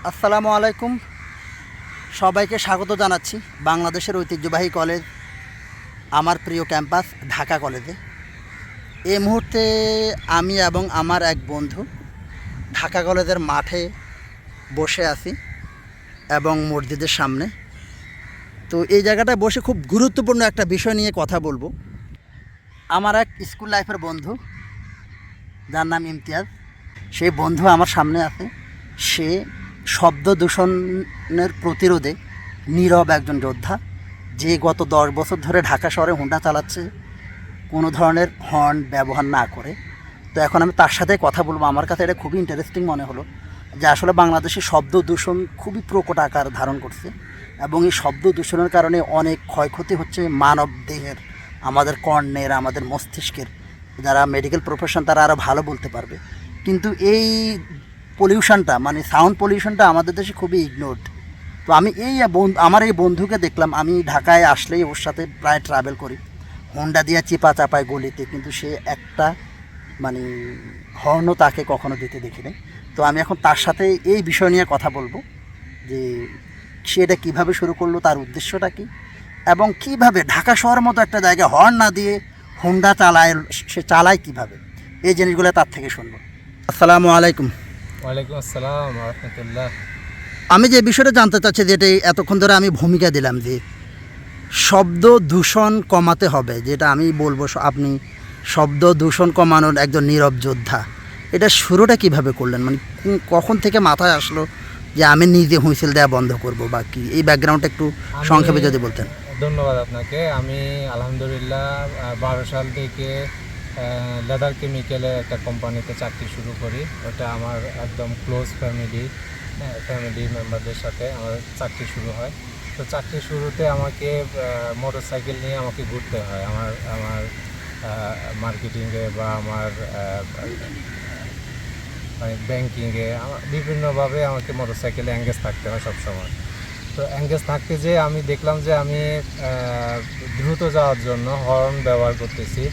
আসসালামু আলাইকুম। সবাইকে স্বাগত জানাচ্ছি বাংলাদেশের ঐতিহ্যবাহী কলেজ, আমার প্রিয় ক্যাম্পাস ঢাকা কলেজে। এই মুহূর্তে আমি এবং আমার এক বন্ধু ঢাকা কলেজের মাঠে বসে আছি এবং মসজিদের সামনে। তো এই জায়গাটায় বসে খুব গুরুত্বপূর্ণ একটা বিষয় নিয়ে কথা বলবো। আমার এক স্কুল লাইফের বন্ধু, যার নাম ইমতিয়াজ, সেই বন্ধু আমার সামনে আছে। সে শব্দ দূষণের প্রতিরোধে নীরব একজন যোদ্ধা, যে গত 10 বছর ধরে ঢাকা শহরে হুন্ডা চালাচ্ছে কোনো ধরনের হর্ন ব্যবহার না করে। তো এখন আমি তার সাথে কথা বলবো। আমার কাছে এটা খুবই ইন্টারেস্টিং মনে হলো যে আসলে বাংলাদেশে শব্দ দূষণ খুবই প্রকট আকার ধারণ করছে এবং এই শব্দ দূষণের কারণে অনেক ক্ষয়ক্ষতি হচ্ছে মানব দেহের, আমাদের কর্ণের, আমাদের মস্তিষ্কের। যারা মেডিকেল প্রফেশন তারা আরও ভালো বলতে পারবে। কিন্তু এই পলিউশনটা, মানে সাউন্ড পলিউশনটা আমাদের দেশে খুবই ইগনোরড। তো আমি আমার এই বন্ধুকে দেখলাম, আমি ঢাকায় আসলেই ওর সাথে প্রায় ট্রাভেল করি, হোন্ডা দিয়ে চিপা চাপায় গলিতে, কিন্তু সে একটা মানে হর্নও তাকে কখনো দিতে দেখিনি। তো আমি এখন তার সাথে এই বিষয় নিয়ে কথা বলবো যে সে এটা কীভাবে শুরু করলো, তার উদ্দেশ্যটা কী, এবং কিভাবে ঢাকা শহরের মতো একটা জায়গায় হর্ন না দিয়ে হোন্ডা চালায়, সে চালায় কীভাবে, এই জিনিসগুলো তার থেকে শুনবো। আসসালামু আলাইকুম। ওয়ালাইকুম আসসালাম রহমতুল্লাহ। আমি যে বিষয়টা জানতে চাচ্ছি, যেটা এতক্ষণ ধরে আমি ভূমিকা দিলাম যে শব্দ দূষণ কমাতে হবে, যেটা আমি বলবো আপনি শব্দ দূষণ কমানোর একজন নীরব যোদ্ধা, এটা শুরুটা কিভাবে করলেন? মানে কখন থেকে মাথায় আসলো যে আমি নিজে হুইসেল দেওয়া বন্ধ করব, বা কি এই ব্যাকগ্রাউন্ডটা একটু সংক্ষেপে যদি বলতেন। ধন্যবাদ আপনাকে। আমি আলহামদুলিল্লাহ 12 সাল থেকে লেদার কেমিক্যালের একটা কোম্পানিতে চাকরি শুরু করি। ওটা আমার একদম ক্লোজ ফ্যামিলি মেম্বারদের সাথে আমার চাকরি শুরু হয়। তো চাকরি শুরুতে আমাকে মোটরসাইকেল নিয়ে আমাকে ঘুরতে হয় আমার আমার মার্কেটিংয়ে বা আমার মানে ব্যাংকিংয়ে, বিভিন্নভাবে আমাকে মোটরসাইকেলে এঙ্গেজ থাকতে হয় সবসময়। তো এঙ্গেজ থাকতে যেয়ে আমি দেখলাম যে আমি দ্রুত যাওয়ার জন্য হর্ন ব্যবহার করতেছি,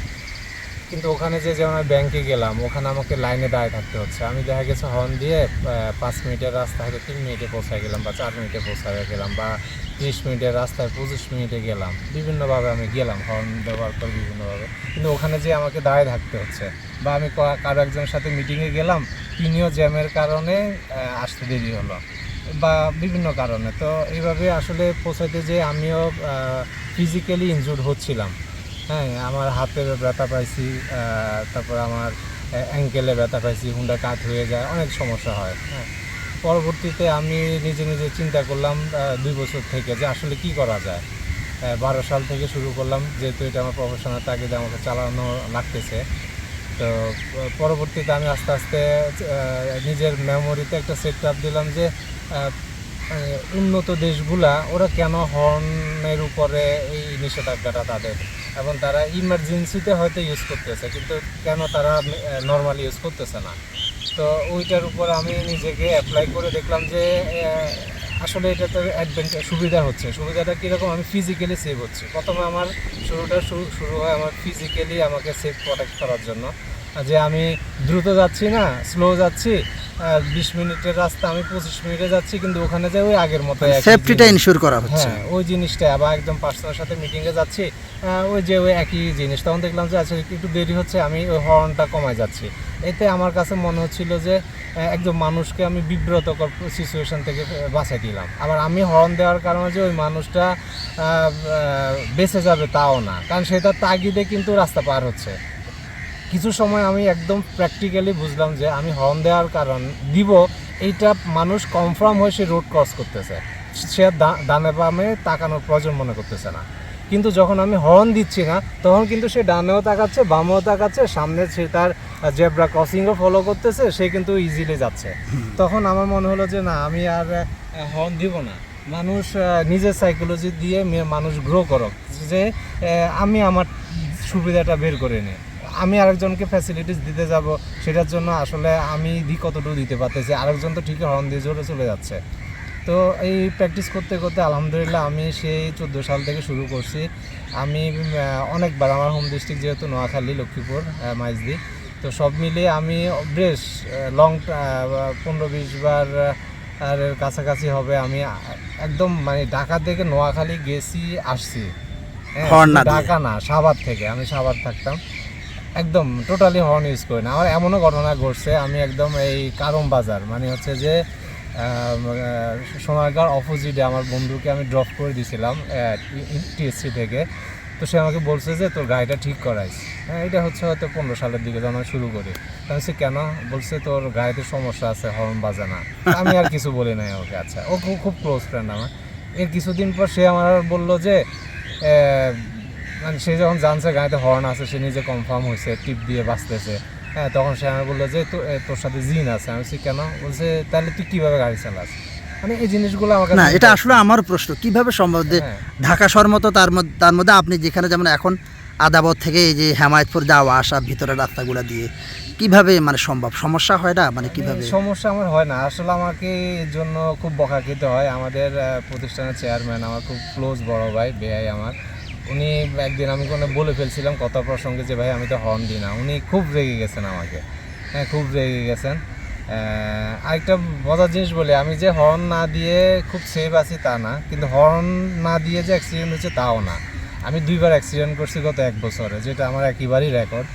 কিন্তু ওখানে যেমন আমি ব্যাংকে গেলাম, ওখানে আমাকে লাইনে দাঁড়িয়ে থাকতে হচ্ছে। আমি দেখা গেছে হর্ন দিয়ে 5 মিনিটের রাস্তা হয়তো 3 মিনিটে পৌঁছায় গেলাম, বা 4 মিনিটে পৌঁছায় গেলাম, বা 30 মিনিটের রাস্তায় 25 মিনিটে গেলাম। বিভিন্নভাবে আমি গেলাম হর্ন ব্যবহার করে বিভিন্নভাবে, কিন্তু ওখানে যে আমাকে দাঁড়িয়ে থাকতে হচ্ছে। বা আমি কারো একজনের সাথে মিটিংয়ে গেলাম, তিনিও জ্যামের কারণে আসতে দেরি হলো, বা বিভিন্ন কারণে। তো এইভাবে আসলে পৌঁছাতে যে আমিও ফিজিক্যালি ইনজুর্ড হচ্ছিলাম। হ্যাঁ, আমার হাতে ব্যথা পাইছি, তারপর আমার অ্যাঙ্কেলে ব্যথা পাইছি, হুন্ডা কাত হয়ে যায়, অনেক সমস্যা হয়। হ্যাঁ, পরবর্তীতে আমি নিজে নিজে চিন্তা করলাম 2 বছর থেকে যে আসলে কি করা যায়। 12 সাল থেকে শুরু করলাম, যেহেতু এটা আমার প্রফেশনাল তাগিদে আমাকে চালানো লাগতেছে। তো পরবর্তীতে আমি আস্তে আস্তে নিজের মেমোরিতে একটা সেট আপ দিলাম যে উন্নত দেশগুলা ওরা কেন হর্নের উপরে এই নিষেধাজ্ঞাটা তাদের, এবং তারা ইমার্জেন্সিতে হয়তো ইউজ করতেছে, কিন্তু কেন তারা নর্মালি ইউজ করতেছে না। তো ওইটার উপর আমি নিজেকে অ্যাপ্লাই করে দেখলাম যে আসলে এটা তো সুবিধা হচ্ছে। সুবিধাটা কীরকম? আমি ফিজিক্যালি সেভ হচ্ছে। প্রথমে আমার শুরু হয় আমার ফিজিক্যালি আমাকে সেভ প্রোটেক্ট করার জন্য, যে আমি দ্রুত যাচ্ছি না, স্লো যাচ্ছি। 20 মিনিটের রাস্তা আমি 25 মিনিটে যাচ্ছি, কিন্তু ওখানে যাই ওই আগের মতো সেফটিটা ইনশিওর করা হচ্ছে। হ্যাঁ, ওই জিনিসটা। আবার একদম পার্সোনাল সাথে মিটিংয়ে যাচ্ছি, ওই একই জিনিস। তখন দেখলাম যে আচ্ছা একটু দেরি হচ্ছে, আমি ওই হর্নটা কমায় যাচ্ছি। এতে আমার কাছে মনে হচ্ছিল যে একজন মানুষকে আমি বিব্রতকর সিচুয়েশন থেকে বাঁচাই দিলাম। আবার আমি হর্ন দেওয়ার কারণে যে ওই মানুষটা বেঁচে যাবে তাও না, কারণ সে তার তাগিদে কিন্তু রাস্তা পার হচ্ছে। কিছু সময় আমি একদম প্র্যাকটিক্যালি বুঝলাম যে আমি হর্ন দেওয়ার কারণ এইটা মানুষ কনফার্ম হয়ে সে রোড ক্রস করতেছে, সে ডানে বামে তাকানোর প্রয়োজন মনে করতেছে না। কিন্তু যখন আমি হর্ন দিচ্ছি না, তখন কিন্তু সে ডানেও তাকাচ্ছে, বামেও তাকাচ্ছে, সামনে সে তার জেব্রা ক্রসিংও ফলো করতেছে, সে কিন্তু ইজিলি যাচ্ছে। তখন আমার মনে হলো যে না, আমি আর হর্ন দিব না। মানুষ নিজের সাইকোলজি দিয়ে মানুষ গ্রো করুক, যে আমি আমার সুবিধাটা বের করে নিই। আমি আরেকজনকে ফ্যাসিলিটিস দিতে যাব, সেটার জন্য আসলে আমি কতটুকু দিতে পারতেছি, আরেকজন তো ঠিকই হর্ন দিয়ে জোরে চলে যাচ্ছে। তো এই প্র্যাকটিস করতে করতে আলহামদুলিল্লাহ আমি সেই 14 সাল থেকে শুরু করছি। আমি অনেকবার, আমার হোম ডিস্ট্রিক্ট যেহেতু নোয়াখালী, লক্ষ্মীপুর, মাইজদি, তো সব মিলিয়ে আমি বেশ লং 15-20 বার আর এর কাছাকাছি হবে। আমি একদম মানে ঢাকা থেকে নোয়াখালী গেছি আসছি, হ্যাঁ, হর্ন না দিয়ে। ঢাকা না, সাভার থেকে। আমি সাভার থাকতাম, একদম টোটালি হর্ন ইউজ করি না। আমার এমনও ঘটনা ঘটছে, আমি একদম এই কারম বাজার মানে হচ্ছে যে সোনারগাঁর অপোজিটে আমার বন্ধুকে আমি ড্রপ করে দিয়েছিলাম টিএসসি থেকে। তো সে আমাকে বলছে যে তোর গাড়িটা ঠিক করাইস। হ্যাঁ, এটা হচ্ছে হয়তো 15 সালের দিকে যখন আমি শুরু করি। আমি বলছি কেন? বলছে তোর গাড়িতে সমস্যা আছে, হর্ন বাজে না। আমি আর কিছু বলি নাই ওকে। আচ্ছা, ও খুব ক্লোজ ফ্রেন্ড আমার। এর কিছুদিন পর সে আমার বললো যে মানে সে যখন জানছে গাড়িতে হর্ন আছে, সে নিজে কনফার্ম হয়েছে, টিপ দিয়ে বাঁচতেছে। হ্যাঁ, তখন সে আমাকে বললো যে তোর সাথে জিন আছে। আমি বলছি কেন? বলছে তাহলে তুই কীভাবে গাড়ি চালাস? মানে এই জিনিসগুলো আমার না, এটা আসলে আমার প্রশ্ন, কিভাবে সম্ভব যে হ্যাঁ। ঢাকা শহর মতো তার মধ্যে আপনি যেখানে যেমন এখন আদাবর থেকে এই যে হেমায়তপুর যাওয়া আসা ভিতরের রাস্তাগুলো দিয়ে কিভাবে মানে সম্ভব? সমস্যা হয় না মানে কিভাবে? সমস্যা আমার হয় না আসলে। আমাকে এর জন্য খুব বকা খেতে হয়। আমাদের প্রতিষ্ঠানের চেয়ারম্যান আমার খুব ক্লোজ বড় ভাই, বেআই আমার, উনি একদিন আমি কোনো বলে ফেলছিলাম কথা প্রসঙ্গে যে ভাই আমি তো হর্ন দিই না। উনি খুব রেগে গেছেন আমাকে, হ্যাঁ, খুব রেগে গেছেন। আরেকটা মজার জিনিস বলি, আমি যে হর্ন না দিয়ে খুব সেফ আছি তা না, কিন্তু হর্ন না দিয়ে যে অ্যাক্সিডেন্ট হচ্ছে তাও না। আমি 2বার অ্যাক্সিডেন্ট করছি গত 1 বছরে, যেটা আমার একেবারেই রেকর্ড।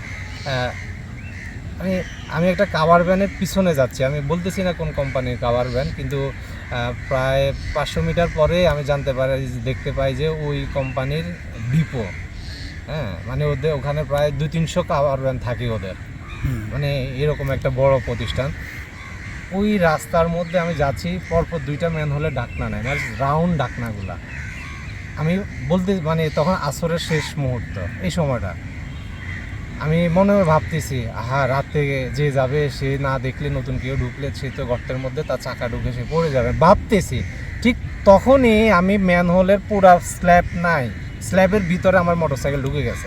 আমি একটা কাভার ভ্যানের পিছনে যাচ্ছি, আমি বলতেছি না কোন কোম্পানির কাভার ভ্যান, কিন্তু প্রায় 500 মিটার পরে আমি দেখতে পাই যে ওই কোম্পানির ডিপো। হ্যাঁ, মানে ওদের ওখানে প্রায় 200-300 কাভার ভ্যান থাকে ওদের, মানে এরকম একটা বড় প্রতিষ্ঠান। ওই রাস্তার মধ্যে আমি যাচ্ছি, পরপর 2টা ম্যানহোলের ঢাকনা নেয়, মানে রাউন্ড ঢাকনাগুলা। আমি বলতে মানে তখন আসরের শেষ মুহূর্ত, এই সময়টা আমি মনে ভাবতেছি রাত থেকে যে যাবে সে না দেখলে, নতুন কেউ ঢুকলে সে তো গর্তের মধ্যে তার চাকা ঢুকে সে পড়ে যাবে ভাবতেছি। ঠিক তখনই আমি ম্যানহোলের পুরা স্ল্যাবের ভিতরে আমার মোটরসাইকেল ঢুকে গেছে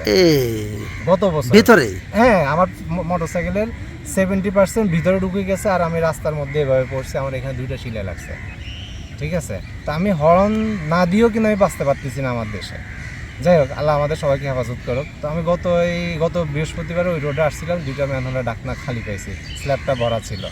গত বছর ভিতরে। হ্যাঁ, আমার মোটরসাইকেলের 70% ভিতরে ঢুকে গেছে, আর আমি রাস্তার মধ্যে এভাবে পড়ছি। আমার এখানে 2টা শিলা লাগছে, ঠিক আছে। তা আমি হর্ন না দিয়েও কিন্তু আমি বাঁচতে পারতেছি না আমার দেশে। যাই হোক, আল্লাহ আমাদের সবাইকে হেফাজত করুক। তো আমি গত বৃহস্পতিবার ওই রোডে আসছিলাম, 2টা ম্যানহোলের ঢাকনা খালি পাইছি, স্ল্যাবটা ভরা ছিল।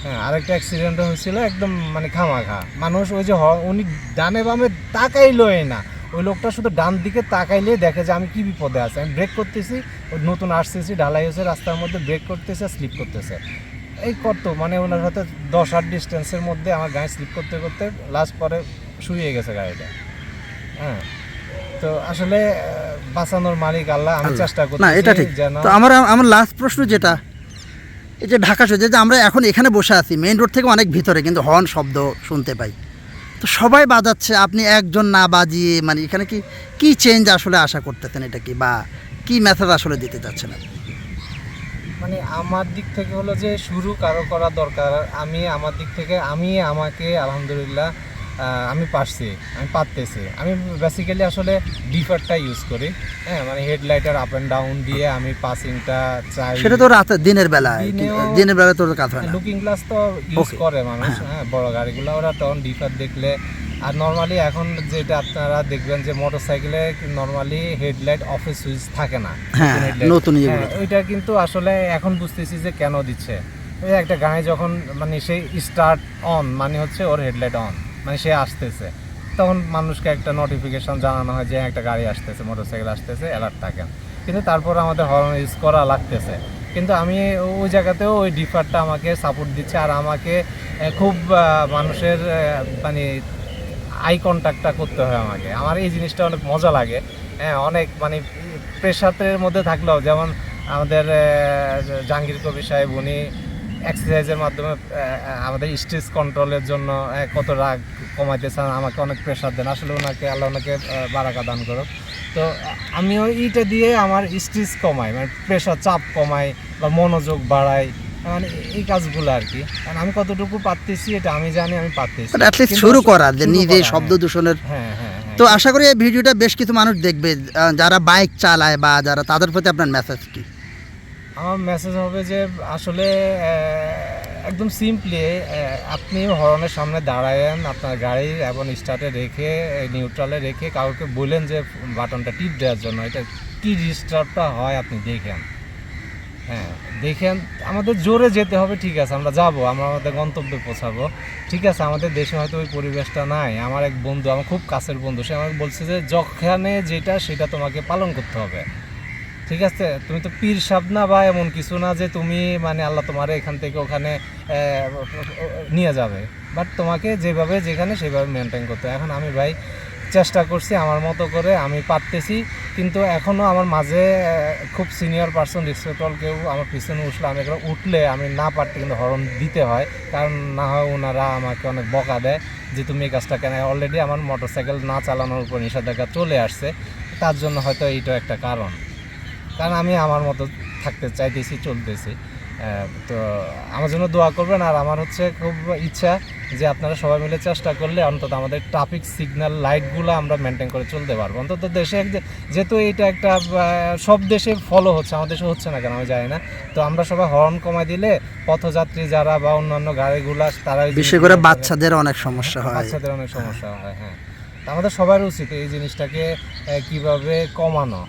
হ্যাঁ, আরেকটা অ্যাক্সিডেন্টও হয়েছিল একদম মানে খামাখা। মানুষ ওই যে উনি ডানে বামে তাকাইলোই না, ওই লোকটা শুধু ডান দিকে তাকাইলে দেখে যে আমি কি বিপদে আছি। আমি ব্রেক করতেছি, ওই নতুন আসতেছি, ঢালাই হয়েছে রাস্তার মধ্যে, ব্রেক করতেছে, স্লিপ করতেছে। এই কত মানে ওনার সাথে 10-8 ডিস্টেন্সের মধ্যে আমার গাড়ি স্লিপ করতে করতে লাস্ট পরে শুয়ে গেছে গাড়িটা। হ্যাঁ, তো আসলে বাঁচানোর মালিক আল্লাহ। আমি চেষ্টা না, এটা করতেছি ঠিক। যেন। তো আমার লাস্ট প্রশ্ন যেটা, এই যে ঢাকা শহরে যে আমরা এখন এখানে বসে আছি মেইন রোড থেকে অনেক ভিতরে, কিন্তু হর্ন শব্দ শুনতে পাই, তো সবাই বাজাচ্ছে, আপনি একজন না বাজিয়ে মানে এখানে কি চেঞ্জ আসলে আশা করতেছেন? এটা কি বা কি মেথড আসলে দিতে চাচ্ছেন আপনি? মানে আমার দিক থেকে হলো যে শুরু কারো করা দরকার। আমার দিক থেকে আমাকে আলহামদুলিল্লাহ আমি পারতেছি। আমি বেসিক্যালি আসলে ডিফারটা ইউজ করি। হ্যাঁ, মানে হেডলাইটার আপ অ্যান্ড ডাউন দিয়ে আমি পাসিংটা চাই। সেটা তো রাতে দিনের বেলা তোর কাজ হয় না। লুকিং গ্লাস তো ইউজ Okay. করে মানুষ, হ্যাঁ, বড় গাড়িগুলো ওরা তখন ডিফার দেখলে। আর নর্মালি এখন যেটা আপনারা দেখবেন যে মোটরসাইকেলে নর্মালি হেডলাইট অফে সুইচ থাকে না, হ্যাঁ, নতুন ইয়েগুলো। ওইটা কিন্তু আসলে এখন বুঝতেছি যে কেন দিচ্ছে। ওই একটা গাড়ি যখন মানে সেই স্টার্ট অন মানে হচ্ছে ওর হেডলাইট অন, মানে সে আসতেছে, তখন মানুষকে একটা নোটিফিকেশন জানানো হয় যে একটা গাড়ি আসতেছে, মোটরসাইকেল আসতেছে, অ্যালার্ট থাকেন। কিন্তু তারপর আমাদের হর্ন ইউজ করা লাগতেছে। কিন্তু আমি ওই জায়গাতেও ওই ডিফারটা আমাকে সাপোর্ট দিচ্ছে, আর আমাকে খুব মানুষের মানে আই কন্ট্যাক্টটা করতে হয় আমাকে। আমার এই জিনিসটা অনেক মজা লাগে। হ্যাঁ, অনেক মানে প্রেশারের মধ্যে থাকলেও, যেমন আমাদের জাহাঙ্গীর কবির সাহেব, উনি এক্সারসাইজের মাধ্যমে আমাদের স্ট্রেস কন্ট্রোলের জন্য কত রাগ কমাইতে চান, আমাকে অনেক প্রেশার দেন। আসলে আল্লাহ ওনাকে বারাকা দান করুক। তো আমিও এইটা দিয়ে আমার স্ট্রেস কমাই, মানে প্রেশার চাপ কমাই বা মনোযোগ বাড়াই, মানে এই কাজগুলো আর কি। কারণ আমি কতটুকু পারতেছি এটা আমি জানি, আমি পারতেছি অ্যাটলিস্ট শুরু করা, যে নিজে শব্দ দূষণের। হ্যাঁ হ্যাঁ। তো আশা করি এই ভিডিওটা বেশ কিছু মানুষ দেখবে যারা বাইক চালায় বা যারা, তাদের প্রতি আপনার মেসেজ কি? আমার মেসেজ হবে যে আসলে একদম সিম্পলি আপনি হর্নের সামনে দাঁড়ায়েন আপনার গাড়ির এবং স্টার্টে রেখে নিউট্রালে রেখে কাউকে বলেন যে বাটনটা টিপ দেওয়ার জন্য, এটা কি ডিস্টার্বটা হয় আপনি দেখেন। হ্যাঁ দেখেন, আমাদের জোরে যেতে হবে, ঠিক আছে, আমরা যাব, আমরা আমাদের গন্তব্যে পৌঁছাবো, ঠিক আছে। আমাদের দেশে হয়তো ওই পরিবেশটা নাই। আমার এক বন্ধু, আমার খুব কাছের বন্ধু, সে আমাকে বলছে যে যখানে যেটা সেটা তোমাকে পালন করতে হবে, ঠিক আছে। তুমি তো পীর সাহেব না বা এমন কিছু না যে তুমি মানে আল্লাহ তোমার এখান থেকে ওখানে নিয়ে যাবে, বাট তোমাকে যেভাবে যেখানে সেভাবে মেনটেন করতে হবে। এখন আমি ভাই চেষ্টা করছি আমার মতো করে, আমি পারতেছি, কিন্তু এখনও আমার মাঝে খুব সিনিয়র পার্সন রিসপেক্টল কেউ আমার পিছনে উঠলে, আমি এগুলো উঠলে আমি না পারতে কিন্তু হরন দিতে হয়, কারণ না হয় ওনারা আমাকে অনেক বকা দেয় যে তুমি এই কাজটা কেন। অলরেডি আমার মোটরসাইকেল না চালানোর উপর নিষেধাজ্ঞা চলে আসছে, তার জন্য হয়তো এইটাও একটা কারণ, কারণ আমি আমার মতো থাকতে চাইতেছি, চলতেছি। তো আমার জন্য দোয়া করবেন। আর আমার হচ্ছে খুব ইচ্ছা যে আপনারা সবাই মিলে চেষ্টা করলে অন্তত আমাদের ট্রাফিক সিগন্যাল লাইটগুলো আমরা মেনটেন করে চলতে পারবো। অন্তত দেশে যেহেতু এটা একটা সব দেশে ফলো হচ্ছে, আমাদের দেশে হচ্ছে না কেন আমি জানি না। তো আমরা সবাই হর্ন কমাই দিলে পথযাত্রী যারা বা অন্যান্য গাড়িগুলা, তারা বিশেষ করে বাচ্চাদের অনেক সমস্যা হয়। বাচ্চাদের অনেক সমস্যা হয়। হ্যাঁ, তা আমাদের সবার উচিত এই জিনিসটাকে কিভাবে কমানো,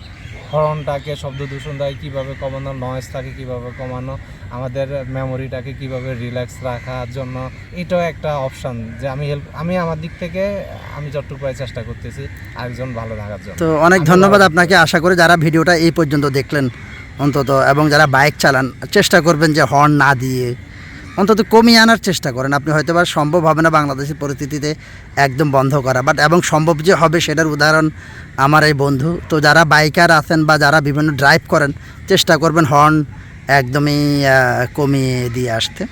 হর্নটাকে, শব্দ দূষণটাকে কীভাবে কমানো, নয়েজটাকে কীভাবে কমানো, আমাদের মেমোরিটাকে কীভাবে রিল্যাক্স রাখার জন্য, এটাও একটা অপশান যে আমি আমার দিক থেকে আমি যতটুকু পাই চেষ্টা করতেছি আরেকজন ভালো থাকার জন্য। তো অনেক ধন্যবাদ আপনাকে। আশা করি যারা ভিডিওটা এই পর্যন্ত দেখলেন অন্তত, এবং যারা বাইক চালান, চেষ্টা করবেন যে হর্ন না দিয়ে অন্তত কমিয়ে আনার চেষ্টা করেন। আপনি হয়তো বা সম্ভব হবে না বাংলাদেশের পরিস্থিতিতে একদম বন্ধ করা, বাট এবং সম্ভব যে হবে সেটার উদাহরণ আমার এই বন্ধু। তো যারা বাইকার আছেন বা যারা বিভিন্ন ড্রাইভ করেন, চেষ্টা করবেন হর্ন একদমই কমিয়ে দিয়ে আসতে।